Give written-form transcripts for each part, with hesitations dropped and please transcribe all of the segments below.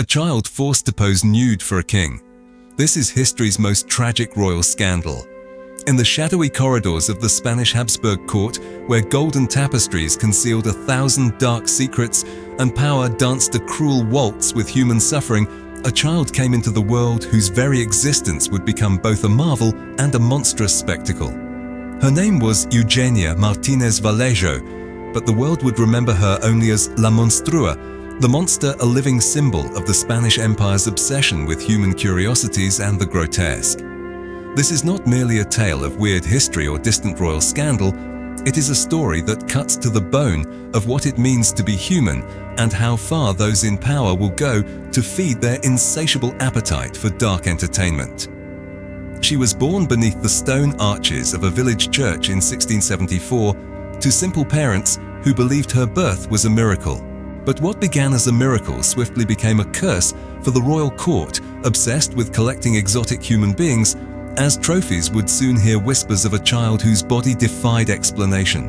a child forced to pose nude for a king. This is history's most tragic royal scandal. In the shadowy corridors of the Spanish Habsburg court, where golden tapestries concealed 1,000 dark secrets and power danced a cruel waltz with human suffering, a child came into the world whose very existence would become both a marvel and a monstrous spectacle. Her name was Eugenia Martínez Vallejo, but the world would remember her only as La Monstrua, the monster, a living symbol of the Spanish Empire's obsession with human curiosities and the grotesque. This is not merely a tale of weird history or distant royal scandal, it is a story that cuts to the bone of what it means to be human and how far those in power will go to feed their insatiable appetite for dark entertainment. She was born beneath the stone arches of a village church in 1674 to simple parents who believed her birth was a miracle. But what began as a miracle swiftly became a curse for the royal court, obsessed with collecting exotic human beings, as trophies would soon hear whispers of a child whose body defied explanation.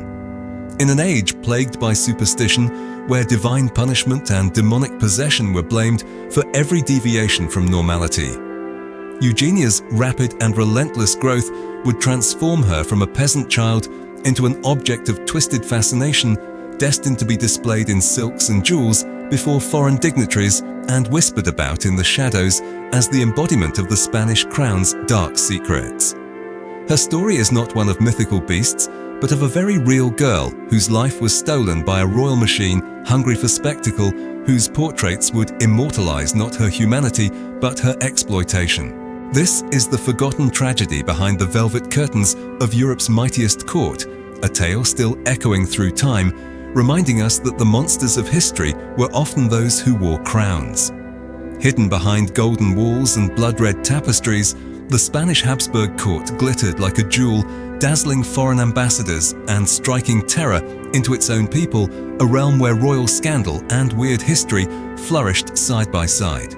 In an age plagued by superstition, where divine punishment and demonic possession were blamed for every deviation from normality, Eugenia's rapid and relentless growth would transform her from a peasant child into an object of twisted fascination, destined to be displayed in silks and jewels before foreign dignitaries and whispered about in the shadows as the embodiment of the Spanish crown's dark secrets. Her story is not one of mythical beasts, but of a very real girl whose life was stolen by a royal machine hungry for spectacle, whose portraits would immortalize not her humanity, but her exploitation. This is the forgotten tragedy behind the velvet curtains of Europe's mightiest court, a tale still echoing through time, reminding us that the monsters of history were often those who wore crowns. Hidden behind golden walls and blood-red tapestries, the Spanish Habsburg court glittered like a jewel, dazzling foreign ambassadors and striking terror into its own people, a realm where royal scandal and weird history flourished side by side.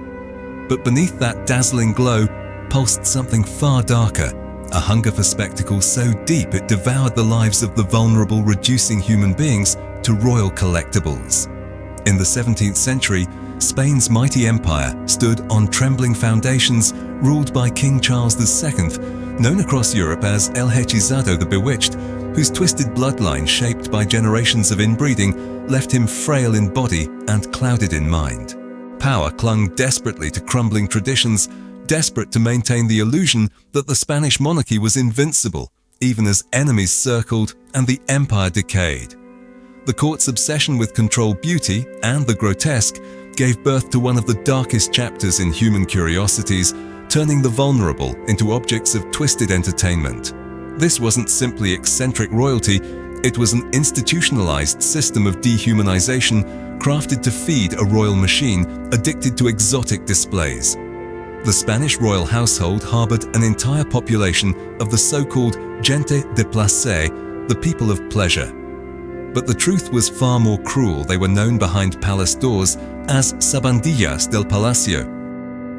But beneath that dazzling glow pulsed something far darker, a hunger for spectacle so deep it devoured the lives of the vulnerable, reducing human beings to royal collectibles. In the 17th century, Spain's mighty empire stood on trembling foundations, ruled by King Charles II, known across Europe as El Hechizado the Bewitched, whose twisted bloodline, shaped by generations of inbreeding, left him frail in body and clouded in mind. Power clung desperately to crumbling traditions, desperate to maintain the illusion that the Spanish monarchy was invincible, even as enemies circled and the empire decayed. The court's obsession with controlled beauty and the grotesque gave birth to one of the darkest chapters in human curiosities, turning the vulnerable into objects of twisted entertainment. This wasn't simply eccentric royalty, it was an institutionalized system of dehumanization crafted to feed a royal machine addicted to exotic displays. The Spanish royal household harbored an entire population of the so-called gente de placer, the people of pleasure. But the truth was far more cruel. They were known behind palace doors as sabandillas del palacio.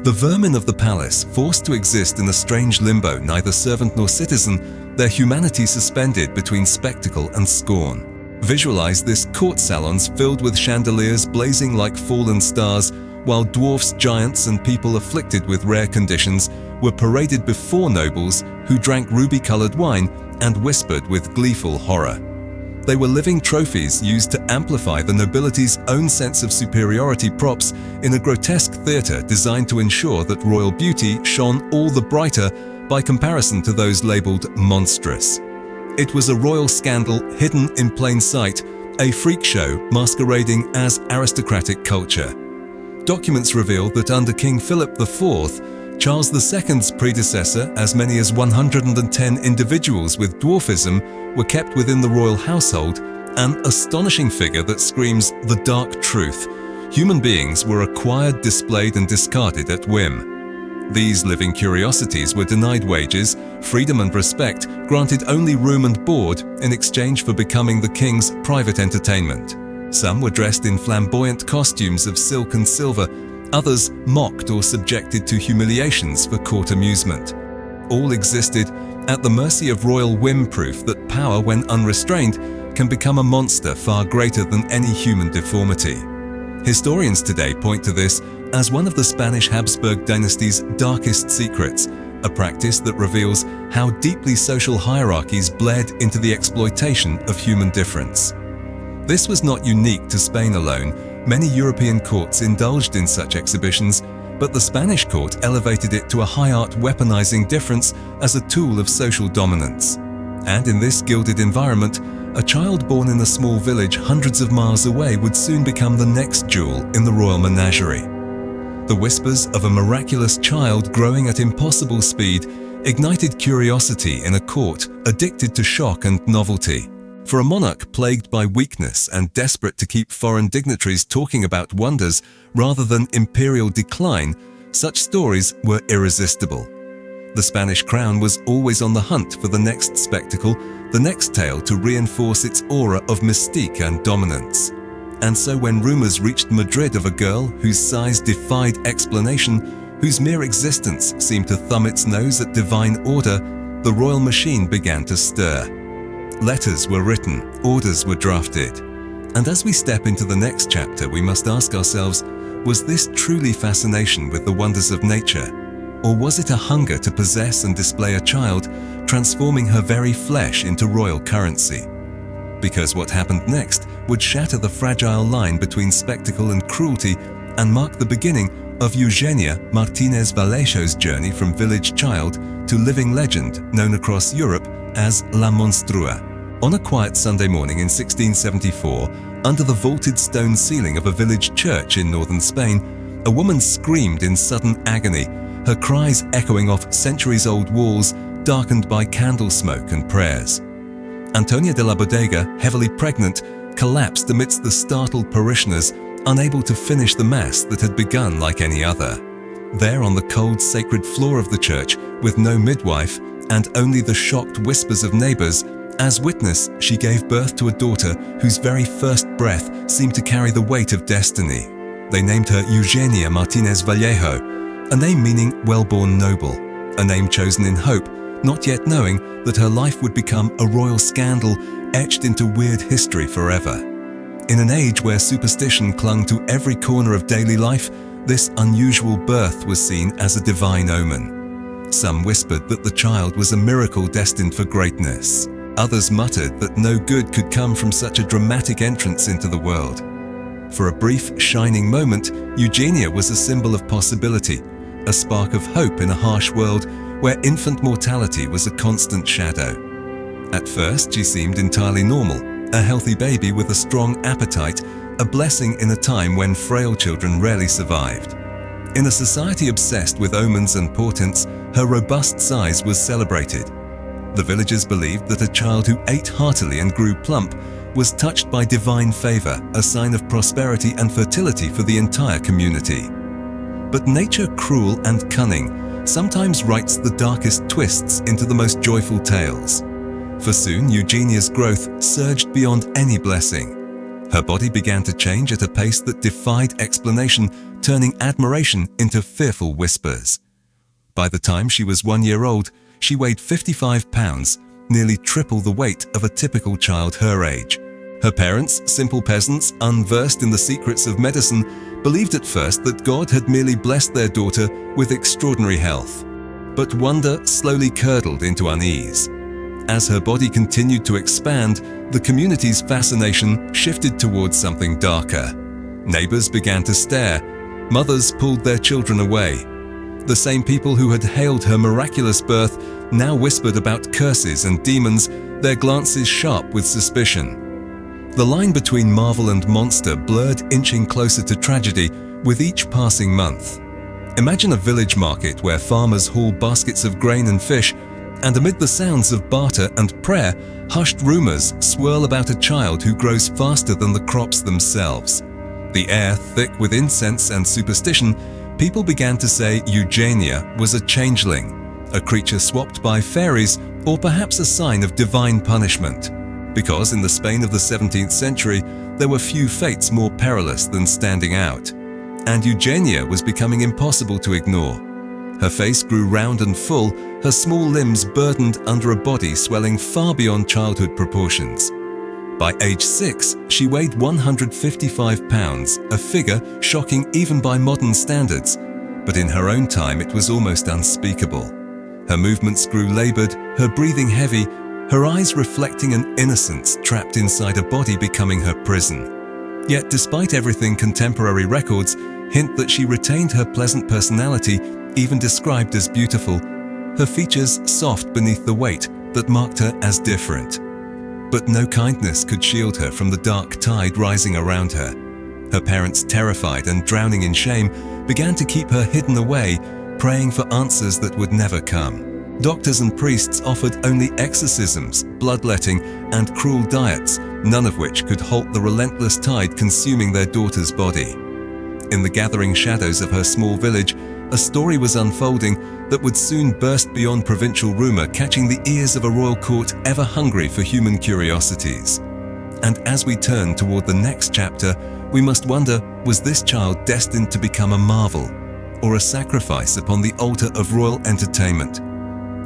The vermin of the palace, forced to exist in a strange limbo, neither servant nor citizen, their humanity suspended between spectacle and scorn. Visualize this: court salons filled with chandeliers blazing like fallen stars, while dwarfs, giants, and people afflicted with rare conditions were paraded before nobles who drank ruby-colored wine and whispered with gleeful horror. They were living trophies used to amplify the nobility's own sense of superiority, props in a grotesque theatre designed to ensure that royal beauty shone all the brighter by comparison to those labelled monstrous. It was a royal scandal hidden in plain sight, a freak show masquerading as aristocratic culture. Documents reveal that under King Philip IV, Charles II's predecessor, as many as 110 individuals with dwarfism were kept within the royal household, an astonishing figure that screams the dark truth. Human beings were acquired, displayed, and discarded at whim. These living curiosities were denied wages, freedom, and respect, granted only room and board in exchange for becoming the king's private entertainment. Some were dressed in flamboyant costumes of silk and silver, others mocked or subjected to humiliations for court amusement. All existed at the mercy of royal whim, proof that power, when unrestrained, can become a monster far greater than any human deformity. Historians today point to this as one of the Spanish Habsburg dynasty's darkest secrets, a practice that reveals how deeply social hierarchies bled into the exploitation of human difference. This was not unique to Spain alone. Many European courts indulged in such exhibitions, but the Spanish court elevated it to a high art weaponizing difference as a tool of social dominance. And in this gilded environment, a child born in a small village hundreds of miles away would soon become the next jewel in the royal menagerie. The whispers of a miraculous child growing at impossible speed ignited curiosity in a court addicted to shock and novelty. For a monarch plagued by weakness and desperate to keep foreign dignitaries talking about wonders rather than imperial decline, such stories were irresistible. The Spanish crown was always on the hunt for the next spectacle, the next tale to reinforce its aura of mystique and dominance. And so when rumors reached Madrid of a girl whose size defied explanation, whose mere existence seemed to thumb its nose at divine order, the royal machine began to stir. Letters were written, orders were drafted. And as we step into the next chapter, we must ask ourselves, was this truly fascination with the wonders of nature? Or was it a hunger to possess and display a child, transforming her very flesh into royal currency? Because what happened next would shatter the fragile line between spectacle and cruelty and mark the beginning of Eugenia Martínez Vallejo's journey from village child to living legend known across Europe as La Monstrua. On a quiet Sunday morning in 1674, under the vaulted stone ceiling of a village church in northern Spain, a woman screamed in sudden agony, her cries echoing off centuries-old walls darkened by candle smoke and prayers. Antonia de la Bodega, heavily pregnant, collapsed amidst the startled parishioners, unable to finish the mass that had begun like any other. There on the cold, sacred floor of the church, with no midwife and only the shocked whispers of neighbors, as witness, she gave birth to a daughter whose very first breath seemed to carry the weight of destiny. They named her Eugenia Martínez Vallejo, a name meaning well-born noble, a name chosen in hope, not yet knowing that her life would become a royal scandal etched into weird history forever. In an age where superstition clung to every corner of daily life, this unusual birth was seen as a divine omen. Some whispered that the child was a miracle destined for greatness. Others muttered that no good could come from such a dramatic entrance into the world. For a brief, shining moment, Eugenia was a symbol of possibility, a spark of hope in a harsh world where infant mortality was a constant shadow. At first, she seemed entirely normal, a healthy baby with a strong appetite, a blessing in a time when frail children rarely survived. In a society obsessed with omens and portents, her robust size was celebrated. The villagers believed that a child who ate heartily and grew plump was touched by divine favor, a sign of prosperity and fertility for the entire community. But nature, cruel and cunning, sometimes writes the darkest twists into the most joyful tales. For soon, Eugenia's growth surged beyond any blessing. Her body began to change at a pace that defied explanation, turning admiration into fearful whispers. By the time she was 1 year old, she weighed 55 pounds, nearly triple the weight of a typical child her age. Her parents, simple peasants unversed in the secrets of medicine, believed at first that God had merely blessed their daughter with extraordinary health. But wonder slowly curdled into unease. As her body continued to expand, the community's fascination shifted towards something darker. Neighbors began to stare. Mothers pulled their children away. The same people who had hailed her miraculous birth now whispered about curses and demons, their glances sharp with suspicion. The line between marvel and monster blurred, inching closer to tragedy with each passing month. Imagine a village market where farmers haul baskets of grain and fish, and amid the sounds of barter and prayer, hushed rumors swirl about a child who grows faster than the crops themselves. The air thick with incense and superstition, people began to say Eugenia was a changeling, a creature swapped by fairies, or perhaps a sign of divine punishment. Because in the Spain of the 17th century, there were few fates more perilous than standing out. And Eugenia was becoming impossible to ignore. Her face grew round and full, her small limbs burdened under a body swelling far beyond childhood proportions. By age 6, she weighed 155 pounds, a figure shocking even by modern standards, but in her own time it was almost unspeakable. Her movements grew labored, her breathing heavy, her eyes reflecting an innocence trapped inside a body becoming her prison. Yet despite everything contemporary records hint that she retained her pleasant personality, even described as beautiful, her features soft beneath the weight that marked her as different. But no kindness could shield her from the dark tide rising around her. Her parents, terrified and drowning in shame, began to keep her hidden away, praying for answers that would never come. Doctors and priests offered only exorcisms, bloodletting, and cruel diets, none of which could halt the relentless tide consuming their daughter's body. In the gathering shadows of her small village, a story was unfolding that would soon burst beyond provincial rumor, catching the ears of a royal court ever hungry for human curiosities. And as we turn toward the next chapter, we must wonder, was this child destined to become a marvel, or a sacrifice upon the altar of royal entertainment?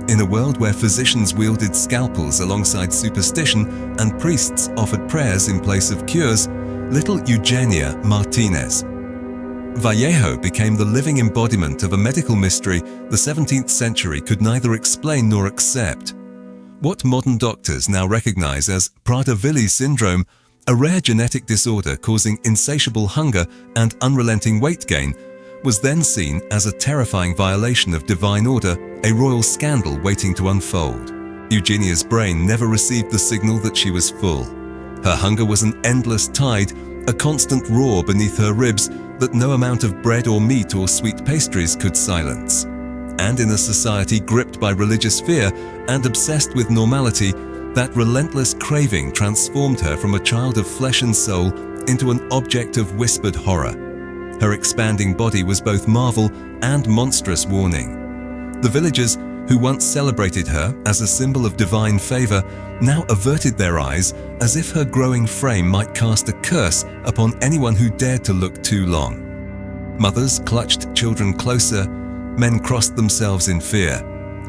In a world where physicians wielded scalpels alongside superstition and priests offered prayers in place of cures, little Eugenia Martínez, Vallejo became the living embodiment of a medical mystery the 17th century could neither explain nor accept. What modern doctors now recognize as Prader-Willi syndrome, a rare genetic disorder causing insatiable hunger and unrelenting weight gain, was then seen as a terrifying violation of divine order, a royal scandal waiting to unfold. Eugenia's brain never received the signal that she was full. Her hunger was an endless tide, a constant roar beneath her ribs that no amount of bread or meat or sweet pastries could silence. And in a society gripped by religious fear and obsessed with normality, that relentless craving transformed her from a child of flesh and soul into an object of whispered horror. Her expanding body was both marvel and monstrous warning. The villagers, who once celebrated her as a symbol of divine favor, now averted their eyes as if her growing frame might cast a curse upon anyone who dared to look too long. Mothers clutched children closer, men crossed themselves in fear,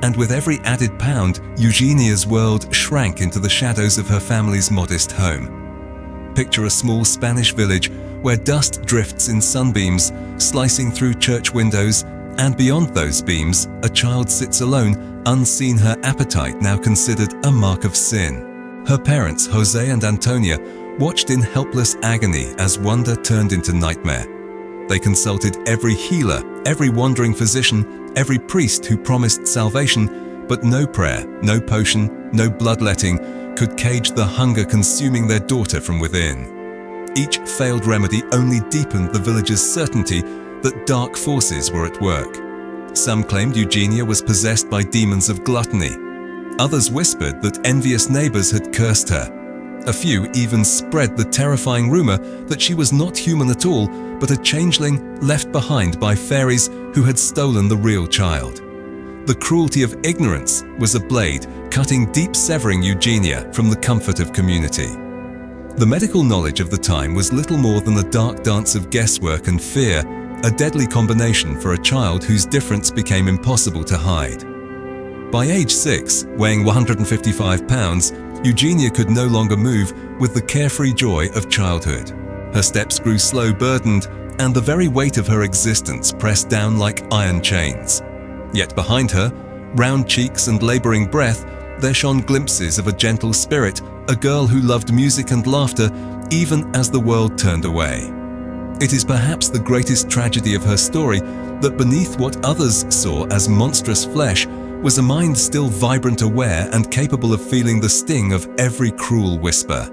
and with every added pound, Eugenia's world shrank into the shadows of her family's modest home. Picture a small Spanish village where dust drifts in sunbeams, slicing through church windows, and beyond those beams, a child sits alone, unseen, her appetite now considered a mark of sin. Her parents, Jose and Antonia, watched in helpless agony as wonder turned into nightmare. They consulted every healer, every wandering physician, every priest who promised salvation, but no prayer, no potion, no bloodletting could cage the hunger consuming their daughter from within. Each failed remedy only deepened the villagers' certainty that dark forces were at work. Some claimed Eugenia was possessed by demons of gluttony. Others whispered that envious neighbors had cursed her. A few even spread the terrifying rumor that she was not human at all, but a changeling left behind by fairies who had stolen the real child. The cruelty of ignorance was a blade cutting deep, severing Eugenia from the comfort of community. The medical knowledge of the time was little more than a dark dance of guesswork and fear, a deadly combination for a child whose difference became impossible to hide. By age 6, weighing 155 pounds, Eugenia could no longer move with the carefree joy of childhood. Her steps grew slow, burdened, and the very weight of her existence pressed down like iron chains. Yet behind her, round cheeks and laboring breath, there shone glimpses of a gentle spirit, a girl who loved music and laughter even as the world turned away. It is perhaps the greatest tragedy of her story that beneath what others saw as monstrous flesh was a mind still vibrant, aware, and capable of feeling the sting of every cruel whisper.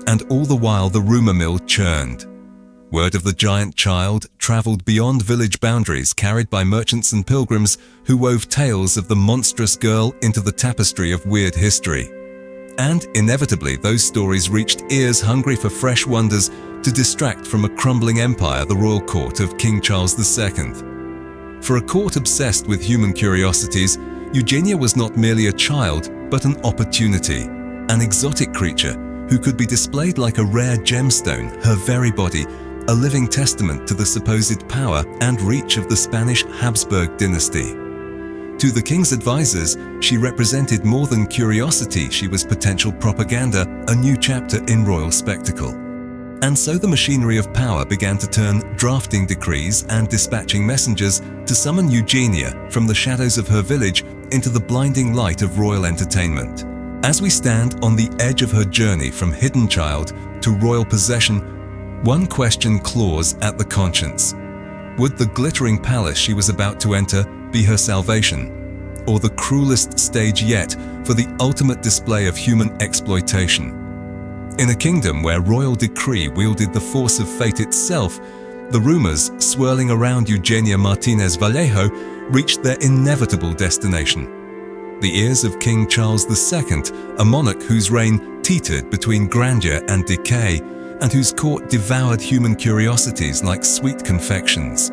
And all the while the rumor mill churned. Word of the giant child traveled beyond village boundaries, carried by merchants and pilgrims who wove tales of the monstrous girl into the tapestry of weird history. And inevitably those stories reached ears hungry for fresh wonders to distract from a crumbling empire, the royal court of King Charles II. For a court obsessed with human curiosities, Eugenia was not merely a child, but an opportunity, an exotic creature who could be displayed like a rare gemstone, her very body a living testament to the supposed power and reach of the Spanish Habsburg dynasty. To the king's advisors, she represented more than curiosity, she was potential propaganda, a new chapter in royal spectacle. And so the machinery of power began to turn, drafting decrees and dispatching messengers to summon Eugenia from the shadows of her village into the blinding light of royal entertainment. As we stand on the edge of her journey from hidden child to royal possession, one question claws at the conscience. Would the glittering palace she was about to enter be her salvation, or the cruelest stage yet for the ultimate display of human exploitation? In a kingdom where royal decree wielded the force of fate itself, the rumors swirling around Eugenia Martínez Vallejo reached their inevitable destination. The ears of King Charles II, a monarch whose reign teetered between grandeur and decay, and whose court devoured human curiosities like sweet confections.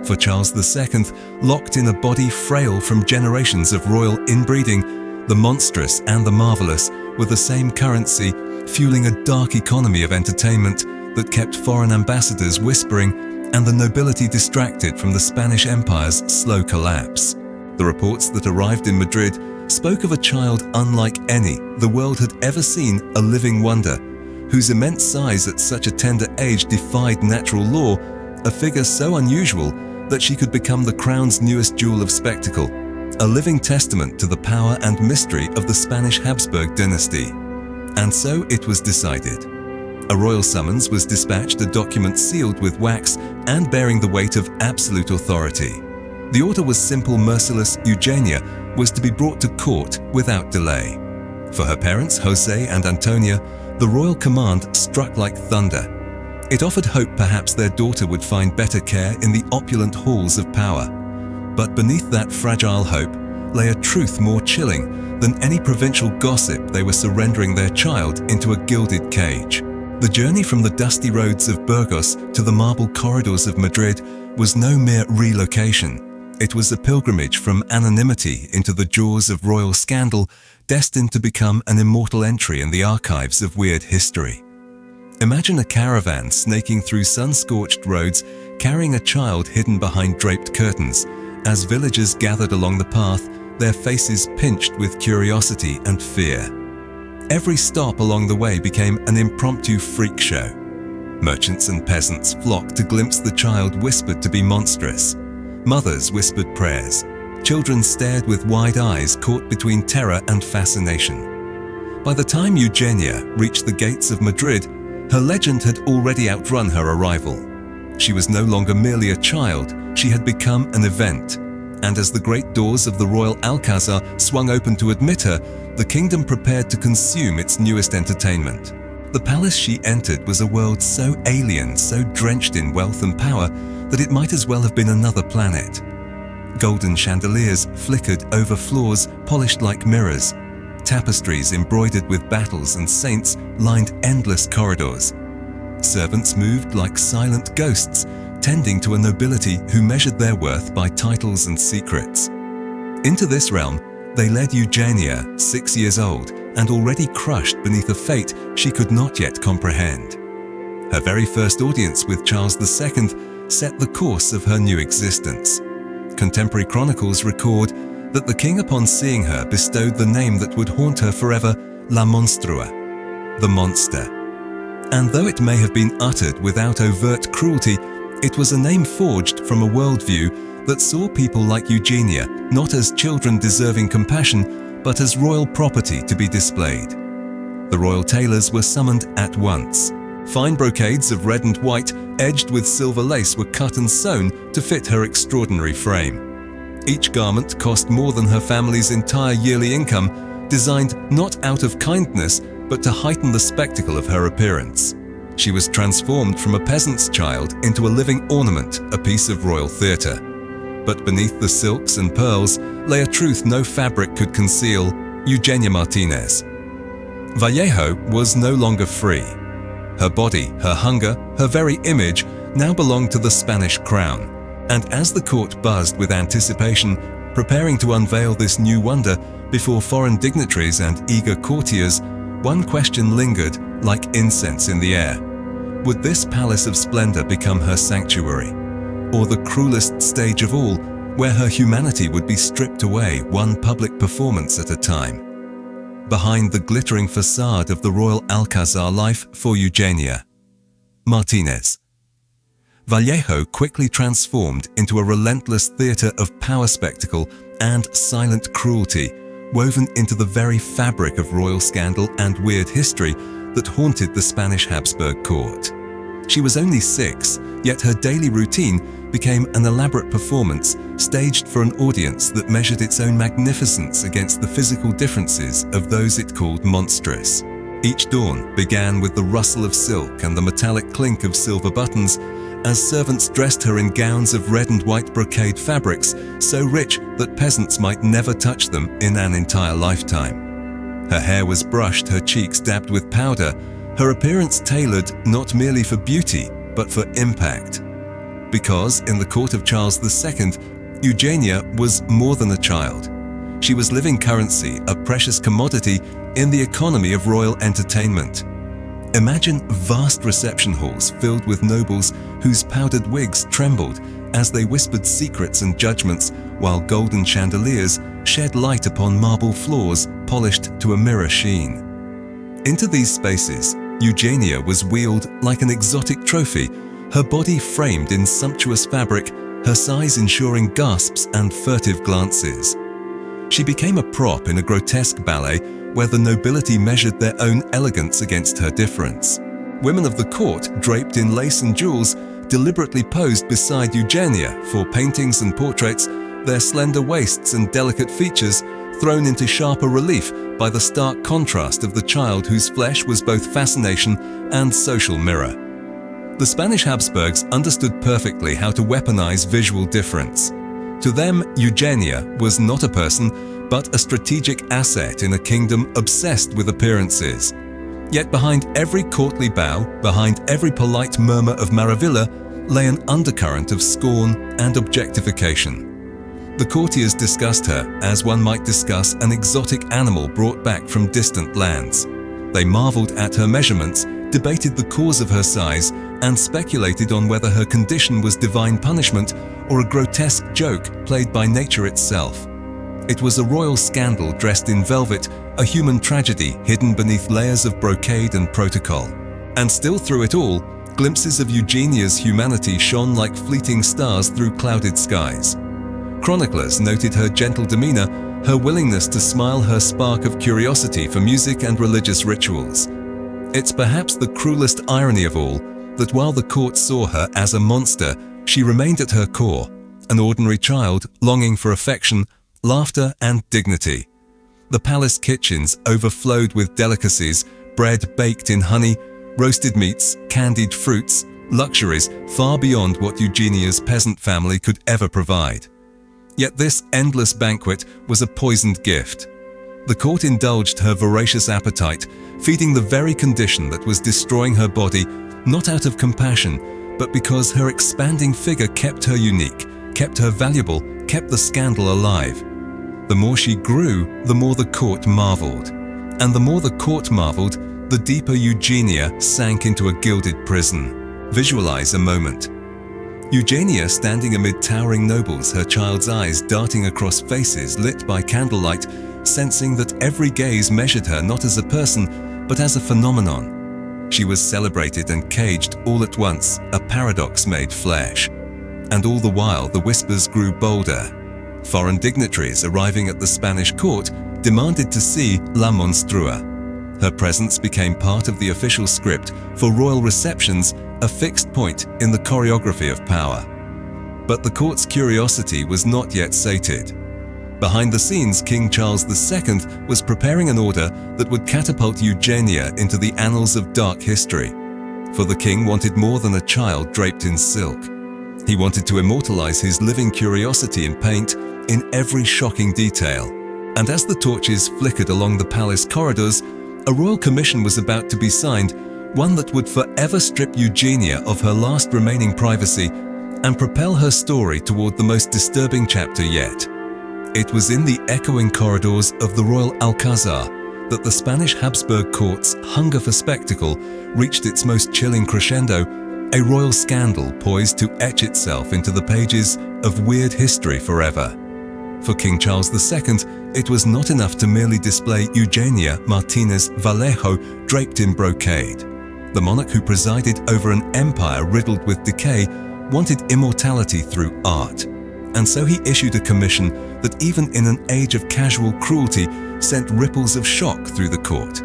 For Charles II, locked in a body frail from generations of royal inbreeding, the monstrous and the marvelous were the same currency, fueling a dark economy of entertainment that kept foreign ambassadors whispering and the nobility distracted from the Spanish Empire's slow collapse. The reports that arrived in Madrid spoke of a child unlike any the world had ever seen, a living wonder, whose immense size at such a tender age defied natural law, a figure so unusual that she could become the crown's newest jewel of spectacle, a living testament to the power and mystery of the Spanish Habsburg dynasty. And so it was decided. A royal summons was dispatched, a document sealed with wax and bearing the weight of absolute authority. The order was simple, merciless. Eugenia was to be brought to court without delay. For her parents, Jose and Antonia, the royal command struck like thunder. It offered hope perhaps their daughter would find better care in the opulent halls of power. But beneath that fragile hope lay a truth more chilling than any provincial gossip. They were surrendering their child into a gilded cage. The journey from the dusty roads of Burgos to the marble corridors of Madrid was no mere relocation. It was a pilgrimage from anonymity into the jaws of royal scandal, destined to become an immortal entry in the archives of weird history. Imagine a caravan snaking through sun-scorched roads, carrying a child hidden behind draped curtains. As villagers gathered along the path, their faces pinched with curiosity and fear. Every stop along the way became an impromptu freak show. Merchants and peasants flocked to glimpse the child whispered to be monstrous. Mothers whispered prayers. Children stared with wide eyes caught between terror and fascination. By the time Eugenia reached the gates of Madrid, her legend had already outrun her arrival. She was no longer merely a child, she had become an event. And as the great doors of the royal Alcazar swung open to admit her, the kingdom prepared to consume its newest entertainment. The palace she entered was a world so alien, so drenched in wealth and power, that it might as well have been another planet. Golden chandeliers flickered over floors polished like mirrors. Tapestries embroidered with battles and saints lined endless corridors. Servants moved like silent ghosts, tending to a nobility who measured their worth by titles and secrets. Into this realm, they led Eugenia, 6 years old, and already crushed beneath a fate she could not yet comprehend. Her very first audience with Charles II set the course of her new existence. Contemporary chronicles record that the king, upon seeing her, bestowed the name that would haunt her forever, La Monstrua, the monster. And though it may have been uttered without overt cruelty, it was a name forged from a worldview that saw people like Eugenia not as children deserving compassion, but as royal property to be displayed. The royal tailors were summoned at once. Fine brocades of red and white, edged with silver lace, were cut and sewn to fit her extraordinary frame. Each garment cost more than her family's entire yearly income, designed not out of kindness, but to heighten the spectacle of her appearance. She was transformed from a peasant's child into a living ornament, a piece of royal theatre. But beneath the silks and pearls lay a truth no fabric could conceal: Eugenia Martínez. Vallejo was no longer free. Her body, her hunger, her very image now belonged to the Spanish crown. And as the court buzzed with anticipation, preparing to unveil this new wonder before foreign dignitaries and eager courtiers, one question lingered like incense in the air. Would this palace of splendor become her sanctuary? Or the cruelest stage of all, where her humanity would be stripped away one public performance at a time. Behind the glittering facade of the royal Alcazar life for Eugenia Martínez, Vallejo quickly transformed into a relentless theatre of power spectacle and silent cruelty, woven into the very fabric of royal scandal and weird history that haunted the Spanish Habsburg court. She was only 6, yet her daily routine became an elaborate performance staged for an audience that measured its own magnificence against the physical differences of those it called monstrous. Each dawn began with the rustle of silk and the metallic clink of silver buttons as servants dressed her in gowns of red and white brocade fabrics so rich that peasants might never touch them in an entire lifetime. Her hair was brushed, her cheeks dabbed with powder, her appearance tailored not merely for beauty, but for impact. Because in the court of Charles II, Eugenia was more than a child. She was living currency, a precious commodity in the economy of royal entertainment. Imagine vast reception halls filled with nobles whose powdered wigs trembled as they whispered secrets and judgments, while golden chandeliers shed light upon marble floors polished to a mirror sheen. Into these spaces, Eugenia was wheeled like an exotic trophy, her body framed in sumptuous fabric, her size ensuring gasps and furtive glances. She became a prop in a grotesque ballet where the nobility measured their own elegance against her difference. Women of the court, draped in lace and jewels, deliberately posed beside Eugenia for paintings and portraits, their slender waists and delicate features thrown into sharper relief by the stark contrast of the child whose flesh was both fascination and social mirror. The Spanish Habsburgs understood perfectly how to weaponize visual difference. To them, Eugenia was not a person, but a strategic asset in a kingdom obsessed with appearances. Yet behind every courtly bow, behind every polite murmur of maravilla, lay an undercurrent of scorn and objectification. The courtiers discussed her as one might discuss an exotic animal brought back from distant lands. They marveled at her measurements, debated the cause of her size, and speculated on whether her condition was divine punishment or a grotesque joke played by nature itself. It was a royal scandal dressed in velvet, a human tragedy hidden beneath layers of brocade and protocol. And still through it all, glimpses of Eugenia's humanity shone like fleeting stars through clouded skies. Chroniclers noted her gentle demeanor, her willingness to smile, her spark of curiosity for music and religious rituals. It's perhaps the cruelest irony of all that while the court saw her as a monster, she remained at her core, an ordinary child longing for affection, laughter and dignity. The palace kitchens overflowed with delicacies, bread baked in honey, roasted meats, candied fruits, luxuries far beyond what Eugenia's peasant family could ever provide. Yet this endless banquet was a poisoned gift. The court indulged her voracious appetite, feeding the very condition that was destroying her body, not out of compassion, but because her expanding figure kept her unique, kept her valuable, kept the scandal alive. The more she grew, the more the court marveled. And the more the court marveled, the deeper Eugenia sank into a gilded prison. Visualize a moment. Eugenia standing amid towering nobles, her child's eyes darting across faces lit by candlelight, sensing that every gaze measured her not as a person, but as a phenomenon. She was celebrated and caged all at once, a paradox made flesh. And all the while the whispers grew bolder. Foreign dignitaries arriving at the Spanish court demanded to see La Monstrua. Her presence became part of the official script for royal receptions, a fixed point in the choreography of power. But the court's curiosity was not yet sated. Behind the scenes, King Charles II was preparing an order that would catapult Eugenia into the annals of dark history. For the king wanted more than a child draped in silk. He wanted to immortalize his living curiosity in paint, in every shocking detail. And as the torches flickered along the palace corridors, a royal commission was about to be signed, one that would forever strip Eugenia of her last remaining privacy and propel her story toward the most disturbing chapter yet. It was in the echoing corridors of the royal Alcazar that the Spanish Habsburg court's hunger for spectacle reached its most chilling crescendo a royal scandal poised to etch itself into the pages of weird history forever. For King Charles II, it was not enough to merely display Eugenia Martínez Vallejo draped in brocade. The monarch who presided over an empire riddled with decay wanted immortality through art, and so he issued a commission that even in an age of casual cruelty sent ripples of shock through the court.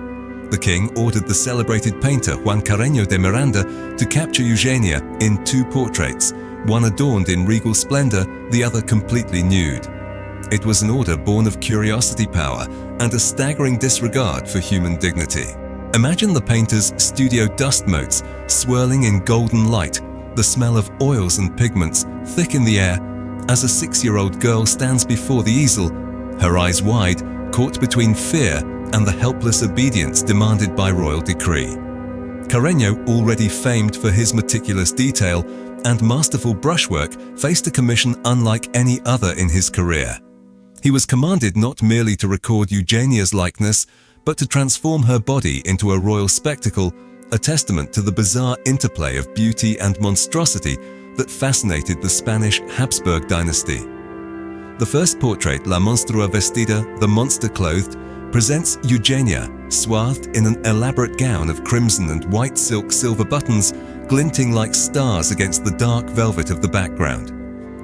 The king ordered the celebrated painter Juan Carreño de Miranda to capture Eugenia in 2 portraits, one adorned in regal splendor, the other completely nude. It was an order born of curiosity power and a staggering disregard for human dignity. Imagine the painter's studio dust motes swirling in golden light, the smell of oils and pigments thick in the air, as a 6-year-old girl stands before the easel, her eyes wide, caught between fear and the helpless obedience demanded by royal decree. Carreño, already famed for his meticulous detail and masterful brushwork, faced a commission unlike any other in his career. He was commanded not merely to record Eugenia's likeness, but to transform her body into a royal spectacle, a testament to the bizarre interplay of beauty and monstrosity that fascinated the Spanish Habsburg dynasty. The first portrait, La Monstrua Vestida, the monster clothed, presents Eugenia, swathed in an elaborate gown of crimson and white silk silver buttons, glinting like stars against the dark velvet of the background.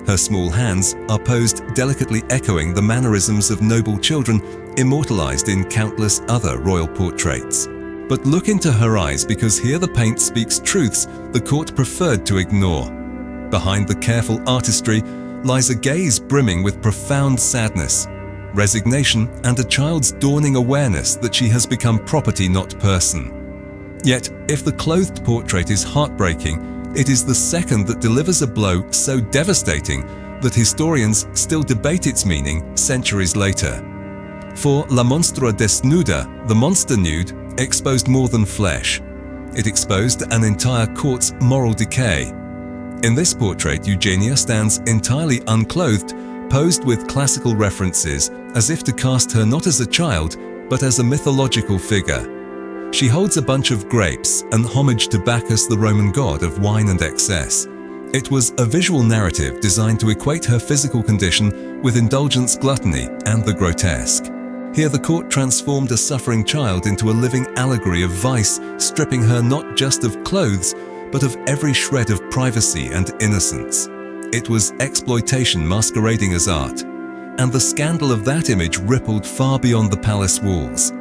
Her small hands are posed delicately echoing the mannerisms of noble children immortalized in countless other royal portraits. But look into her eyes, because here the paint speaks truths the court preferred to ignore. Behind the careful artistry lies a gaze brimming with profound sadness, resignation, and a child's dawning awareness that she has become property, not person. Yet, if the clothed portrait is heartbreaking, it is the second that delivers a blow so devastating that historians still debate its meaning centuries later. For La Monstrua Desnuda, the monster nude, exposed more than flesh. It exposed an entire court's moral decay. In this portrait, Eugenia stands entirely unclothed, posed with classical references, as if to cast her not as a child, but as a mythological figure. She holds a bunch of grapes, an homage to Bacchus, the Roman god of wine and excess. It was a visual narrative designed to equate her physical condition with indulgence, gluttony, and the grotesque. Here the court transformed a suffering child into a living allegory of vice, stripping her not just of clothes, but of every shred of privacy and innocence. It was exploitation masquerading as art, and the scandal of that image rippled far beyond the palace walls.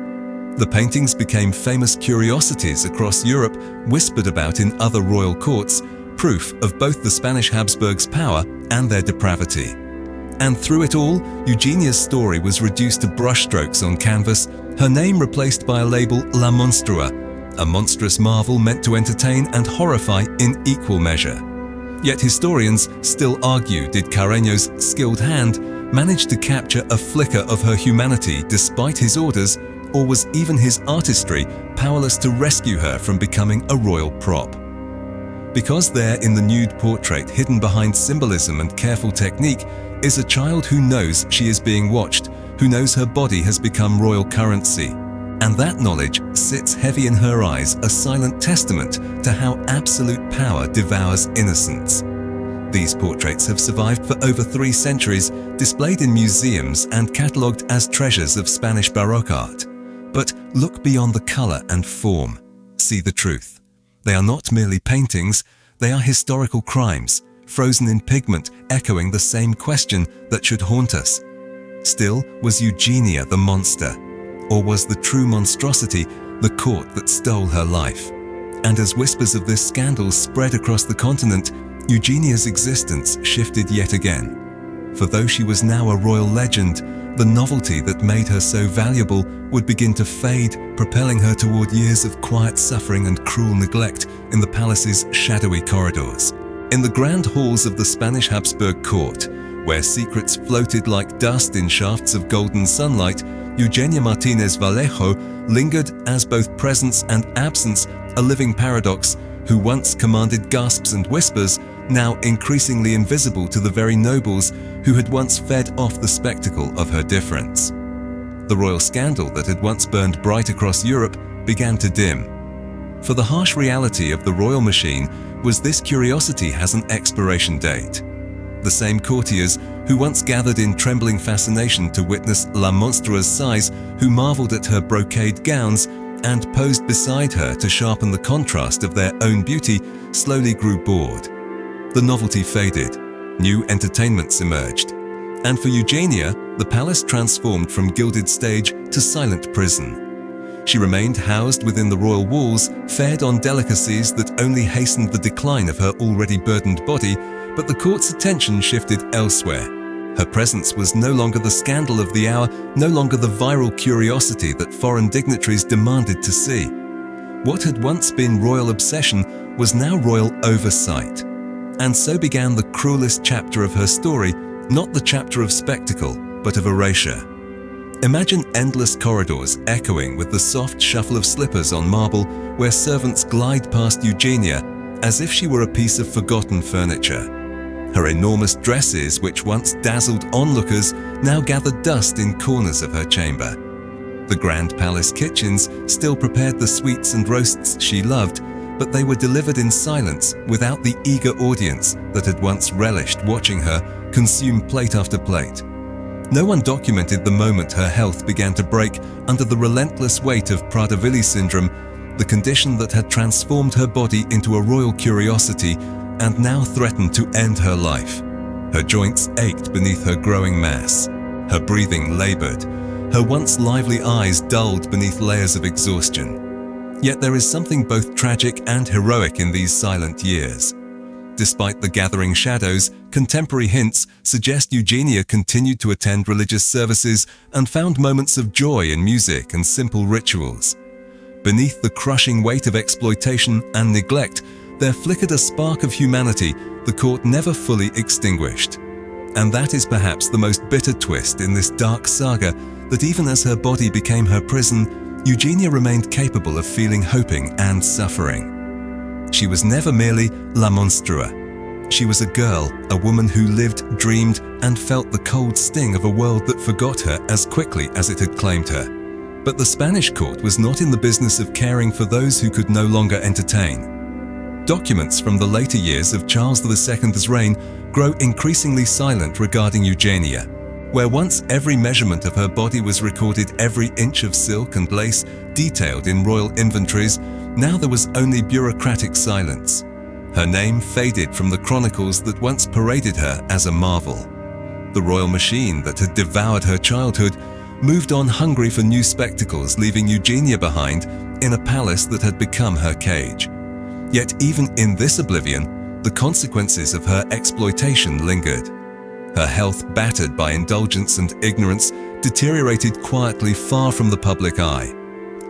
The paintings became famous curiosities across Europe, whispered about in other royal courts, proof of both the Spanish Habsburgs' power and their depravity. And through it all, Eugenia's story was reduced to brushstrokes on canvas, her name replaced by a label, La Monstrua, a monstrous marvel meant to entertain and horrify in equal measure. Yet historians still argue, did Carreño's skilled hand manage to capture a flicker of her humanity despite his orders, or was even his artistry powerless to rescue her from becoming a royal prop? Because there in the nude portrait, hidden behind symbolism and careful technique, is a child who knows she is being watched, who knows her body has become royal currency. And that knowledge sits heavy in her eyes, a silent testament to how absolute power devours innocence. These portraits have survived for over 3 centuries, displayed in museums and catalogued as treasures of Spanish Baroque art. But look beyond the color and form. See the truth. They are not merely paintings, they are historical crimes, frozen in pigment, echoing the same question that should haunt us. Still, was Eugenia the monster? Or was the true monstrosity the court that stole her life? And as whispers of this scandal spread across the continent, Eugenia's existence shifted yet again. For though she was now a royal legend, the novelty that made her so valuable would begin to fade, propelling her toward years of quiet suffering and cruel neglect in the palace's shadowy corridors. In the grand halls of the Spanish Habsburg court, where secrets floated like dust in shafts of golden sunlight, Eugenia Martínez Vallejo lingered as both presence and absence, a living paradox, who once commanded gasps and whispers, now increasingly invisible to the very nobles who had once fed off the spectacle of her difference. The royal scandal that had once burned bright across Europe began to dim. For the harsh reality of the royal machine was this curiosity has an expiration date. The same courtiers who once gathered in trembling fascination to witness La Monstrue's size, who marveled at her brocade gowns and posed beside her to sharpen the contrast of their own beauty, slowly grew bored. The novelty faded, new entertainments emerged, and for Eugenia, the palace transformed from gilded stage to silent prison. She remained housed within the royal walls, fed on delicacies that only hastened the decline of her already burdened body, but the court's attention shifted elsewhere. Her presence was no longer the scandal of the hour, no longer the viral curiosity that foreign dignitaries demanded to see. What had once been royal obsession was now royal oversight. And so began the cruelest chapter of her story, not the chapter of spectacle, but of erasure. Imagine endless corridors echoing with the soft shuffle of slippers on marble where servants glide past Eugenia as if she were a piece of forgotten furniture. Her enormous dresses, which once dazzled onlookers, now gathered dust in corners of her chamber. The grand palace kitchens still prepared the sweets and roasts she loved, but they were delivered in silence without the eager audience that had once relished watching her consume plate after plate. No one documented the moment her health began to break under the relentless weight of Prader-Willi syndrome, the condition that had transformed her body into a royal curiosity and now threatened to end her life. Her joints ached beneath her growing mass. Her breathing labored. Her once lively eyes dulled beneath layers of exhaustion. Yet there is something both tragic and heroic in these silent years. Despite the gathering shadows, contemporary hints suggest Eugenia continued to attend religious services and found moments of joy in music and simple rituals. Beneath the crushing weight of exploitation and neglect, there flickered a spark of humanity the court never fully extinguished. And that is perhaps the most bitter twist in this dark saga, that even as her body became her prison, Eugenia remained capable of feeling hoping and suffering. She was never merely La Monstrua. She was a girl, a woman who lived, dreamed, and felt the cold sting of a world that forgot her as quickly as it had claimed her. But the Spanish court was not in the business of caring for those who could no longer entertain. Documents from the later years of Charles II's reign grow increasingly silent regarding Eugenia. Where once every measurement of her body was recorded, every inch of silk and lace detailed in royal inventories, now there was only bureaucratic silence. Her name faded from the chronicles that once paraded her as a marvel. The royal machine that had devoured her childhood moved on hungry for new spectacles, leaving Eugenia behind in a palace that had become her cage. Yet even in this oblivion, the consequences of her exploitation lingered. Her health, battered by indulgence and ignorance, deteriorated quietly far from the public eye.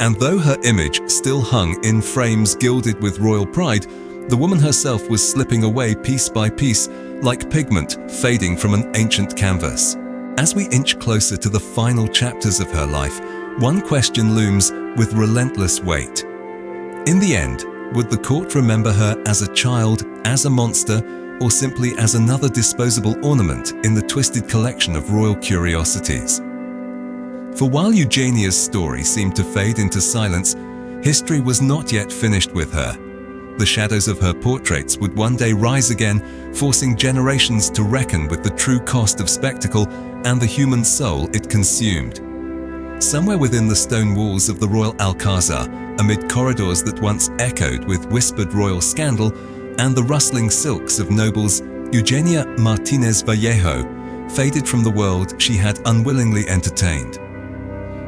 And though her image still hung in frames gilded with royal pride, the woman herself was slipping away piece by piece, like pigment fading from an ancient canvas. As we inch closer to the final chapters of her life, one question looms with relentless weight. In the end, would the court remember her as a child, as a monster, or simply as another disposable ornament in the twisted collection of royal curiosities? For while Eugenia's story seemed to fade into silence, history was not yet finished with her. The shadows of her portraits would one day rise again, forcing generations to reckon with the true cost of spectacle and the human soul it consumed. Somewhere within the stone walls of the Royal Alcazar, amid corridors that once echoed with whispered royal scandal and the rustling silks of nobles, Eugenia Martínez Vallejo faded from the world she had unwillingly entertained.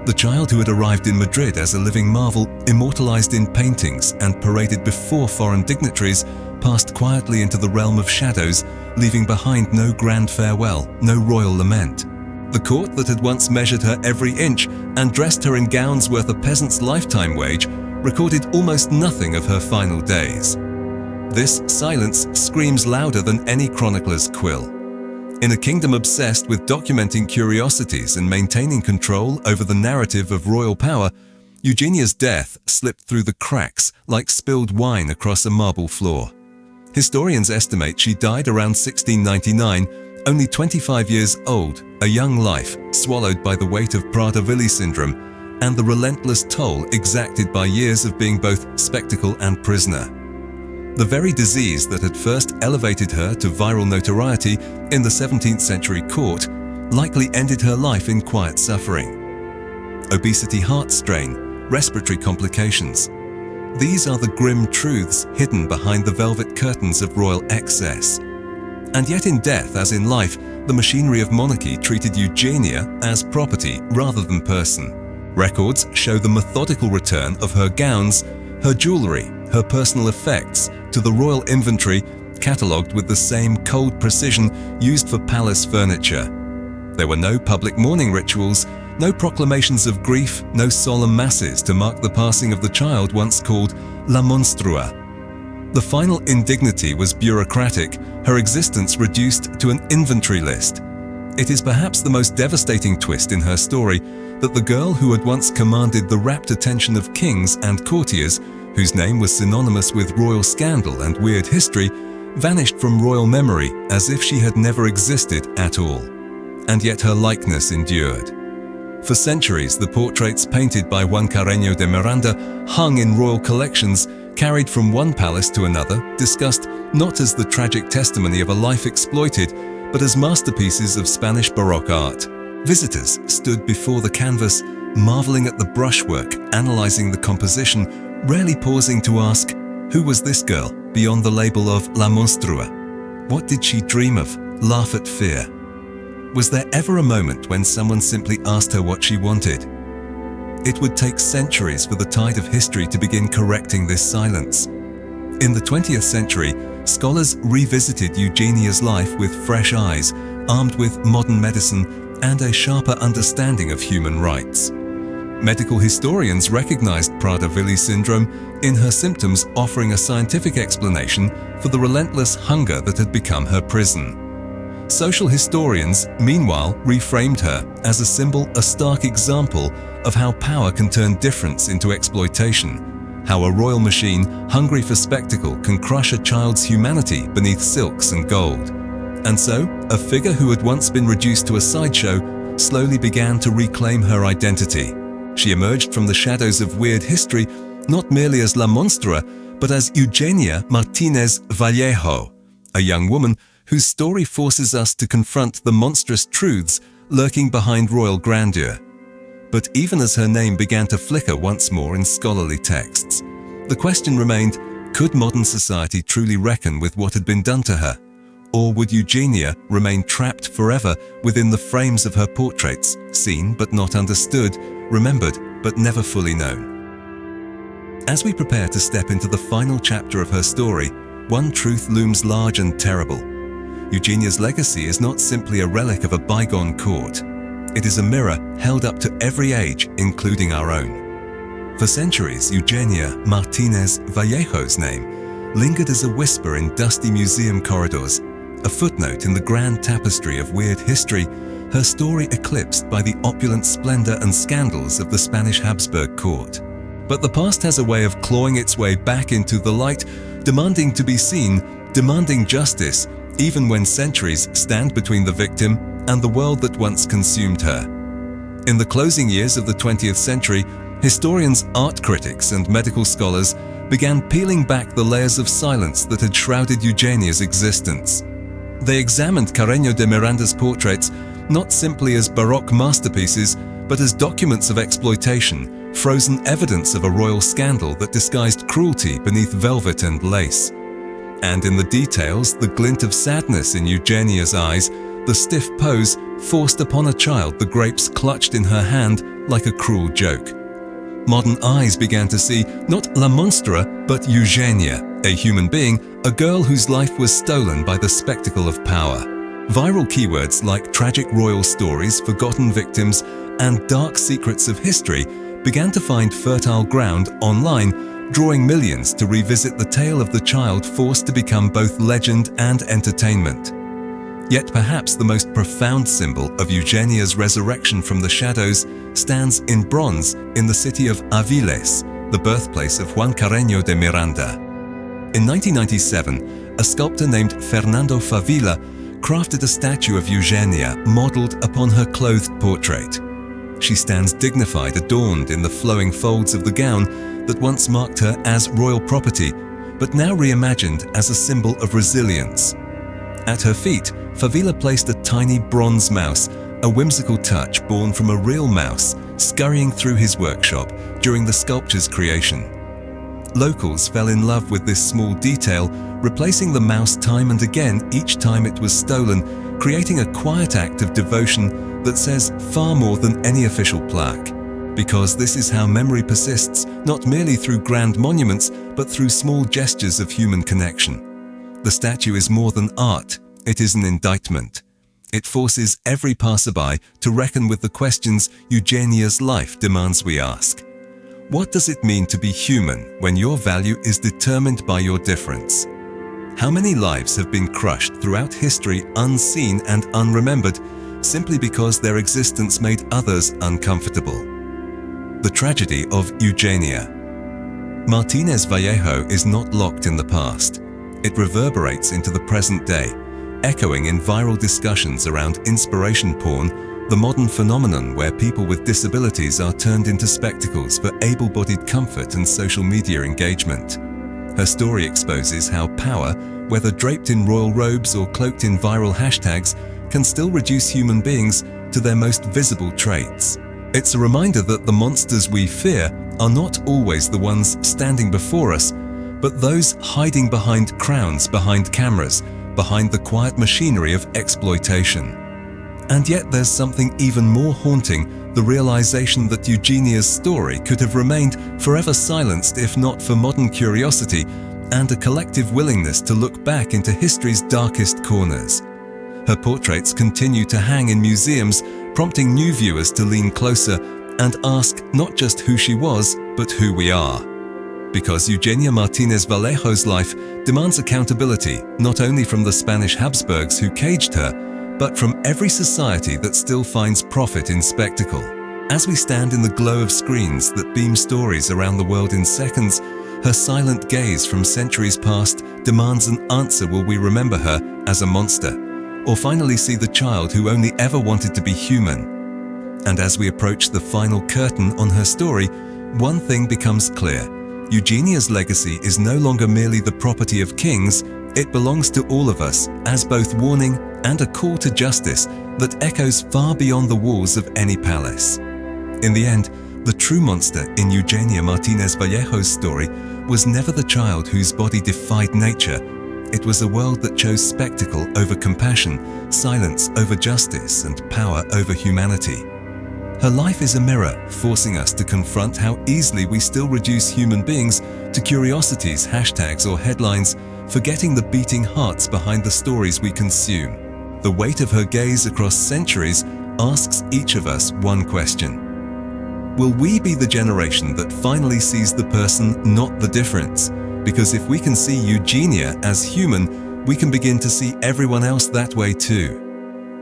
The child who had arrived in Madrid as a living marvel, immortalized in paintings and paraded before foreign dignitaries, passed quietly into the realm of shadows, leaving behind no grand farewell, no royal lament. The court that had once measured her every inch and dressed her in gowns worth a peasant's lifetime wage recorded almost nothing of her final days. This silence screams louder than any chronicler's quill. In a kingdom obsessed with documenting curiosities and maintaining control over the narrative of royal power, Eugenia's death slipped through the cracks like spilled wine across a marble floor. Historians estimate she died around 1699, only 25 years old, a young life swallowed by the weight of Prader-Willi syndrome and the relentless toll exacted by years of being both spectacle and prisoner. The very disease that had first elevated her to viral notoriety in the 17th century court likely ended her life in quiet suffering. Obesity, heart strain, respiratory complications. These are the grim truths hidden behind the velvet curtains of royal excess. And yet in death, as in life, the machinery of monarchy treated Eugenia as property rather than person. Records show the methodical return of her gowns, her jewellery, her personal effects to the royal inventory, catalogued with the same cold precision used for palace furniture. There were no public mourning rituals, no proclamations of grief, no solemn masses to mark the passing of the child once called La Monstrua. The final indignity was bureaucratic, her existence reduced to an inventory list. It is perhaps the most devastating twist in her story that the girl who had once commanded the rapt attention of kings and courtiers, whose name was synonymous with royal scandal and weird history, vanished from royal memory as if she had never existed at all. And yet her likeness endured. For centuries, the portraits painted by Juan Carreño de Miranda hung in royal collections, carried from one palace to another, discussed not as the tragic testimony of a life exploited, but as masterpieces of Spanish Baroque art. Visitors stood before the canvas, marveling at the brushwork, analyzing the composition, rarely pausing to ask, who was this girl beyond the label of La Monstrua? What did she dream of, laugh at fear? Was there ever a moment when someone simply asked her what she wanted? It would take centuries for the tide of history to begin correcting this silence. In the 20th century, scholars revisited Eugenia's life with fresh eyes, armed with modern medicine and a sharper understanding of human rights. Medical historians recognized Prader-Willi syndrome in her symptoms, offering a scientific explanation for the relentless hunger that had become her prison. Social historians, meanwhile, reframed her as a symbol, a stark example of how power can turn difference into exploitation, how a royal machine hungry for spectacle can crush a child's humanity beneath silks and gold. And so, a figure who had once been reduced to a sideshow slowly began to reclaim her identity. She emerged from the shadows of weird history not merely as La Monstrua, but as Eugenia Martínez Vallejo, a young woman whose story forces us to confront the monstrous truths lurking behind royal grandeur. But even as her name began to flicker once more in scholarly texts, the question remained, could modern society truly reckon with what had been done to her? Or would Eugenia remain trapped forever within the frames of her portraits, seen but not understood, remembered but never fully known? As we prepare to step into the final chapter of her story, one truth looms large and terrible. Eugenia's legacy is not simply a relic of a bygone court. It is a mirror held up to every age, including our own. For centuries, Eugenia Martínez Vallejo's name lingered as a whisper in dusty museum corridors, a footnote in the grand tapestry of weird history, her story eclipsed by the opulent splendor and scandals of the Spanish Habsburg court. But the past has a way of clawing its way back into the light, demanding to be seen, demanding justice, even when centuries stand between the victim and the world that once consumed her. In the closing years of the 20th century, historians, art critics, and medical scholars began peeling back the layers of silence that had shrouded Eugenia's existence. They examined Carreño de Miranda's portraits not simply as Baroque masterpieces, but as documents of exploitation, frozen evidence of a royal scandal that disguised cruelty beneath velvet and lace. And in the details, the glint of sadness in Eugenia's eyes, the stiff pose forced upon a child, the grapes clutched in her hand like a cruel joke. Modern eyes began to see not La Monstrua, but Eugenia, a human being, a girl whose life was stolen by the spectacle of power. Viral keywords like tragic royal stories, forgotten victims, and dark secrets of history began to find fertile ground online, drawing millions to revisit the tale of the child forced to become both legend and entertainment. Yet perhaps the most profound symbol of Eugenia's resurrection from the shadows stands in bronze in the city of Aviles, the birthplace of Juan Carreño de Miranda. In 1997, a sculptor named Fernando Favila crafted a statue of Eugenia modeled upon her clothed portrait. She stands dignified, adorned in the flowing folds of the gown that once marked her as royal property, but now reimagined as a symbol of resilience. At her feet, Favila placed a tiny bronze mouse, a whimsical touch born from a real mouse scurrying through his workshop during the sculpture's creation. Locals fell in love with this small detail, replacing the mouse time and again each time it was stolen, creating a quiet act of devotion that says far more than any official plaque. Because this is how memory persists, not merely through grand monuments, but through small gestures of human connection. The statue is more than art, it is an indictment. It forces every passerby to reckon with the questions Eugenia's life demands we ask. What does it mean to be human when your value is determined by your difference? How many lives have been crushed throughout history unseen and unremembered simply because their existence made others uncomfortable? The tragedy of Eugenia. Martinez Vallejo is not locked in the past. It reverberates into the present day, echoing in viral discussions around inspiration porn, the modern phenomenon where people with disabilities are turned into spectacles for able-bodied comfort and social media engagement. Her story exposes how power, whether draped in royal robes or cloaked in viral hashtags, can still reduce human beings to their most visible traits. It's a reminder that the monsters we fear are not always the ones standing before us, but those hiding behind crowns, behind cameras, behind the quiet machinery of exploitation. And yet there's something even more haunting, the realization that Eugenia's story could have remained forever silenced if not for modern curiosity and a collective willingness to look back into history's darkest corners. Her portraits continue to hang in museums, prompting new viewers to lean closer and ask not just who she was, but who we are. Because Eugenia Martínez Vallejo's life demands accountability not only from the Spanish Habsburgs who caged her, but from every society that still finds profit in spectacle. As we stand in the glow of screens that beam stories around the world in seconds, her silent gaze from centuries past demands an answer: will we remember her as a monster, or finally see the child who only ever wanted to be human? And as we approach the final curtain on her story, one thing becomes clear. Eugenia's legacy is no longer merely the property of kings, it belongs to all of us as both warning and a call to justice that echoes far beyond the walls of any palace. In the end, the true monster in Eugenia Martínez Vallejo's story was never the child whose body defied nature. It was a world that chose spectacle over compassion, silence over justice, and power over humanity. Her life is a mirror, forcing us to confront how easily we still reduce human beings to curiosities, hashtags, or headlines, forgetting the beating hearts behind the stories we consume. The weight of her gaze across centuries asks each of us one question. Will we be the generation that finally sees the person, not the difference? Because if we can see Eugenia as human, we can begin to see everyone else that way too.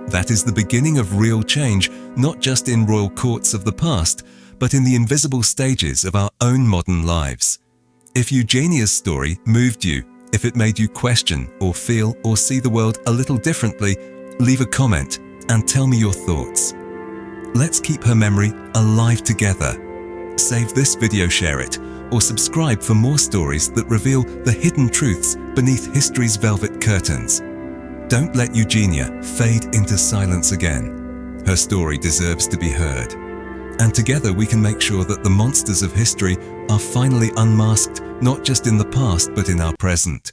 That is the beginning of real change, not just in royal courts of the past, but in the invisible stages of our own modern lives. If Eugenia's story moved you, if it made you question or feel or see the world a little differently, leave a comment and tell me your thoughts. Let's keep her memory alive together. Save this video, share it, or subscribe for more stories that reveal the hidden truths beneath history's velvet curtains. Don't let Eugenia fade into silence again. Her story deserves to be heard. And together we can make sure that the monsters of history are finally unmasked, not just in the past, but in our present.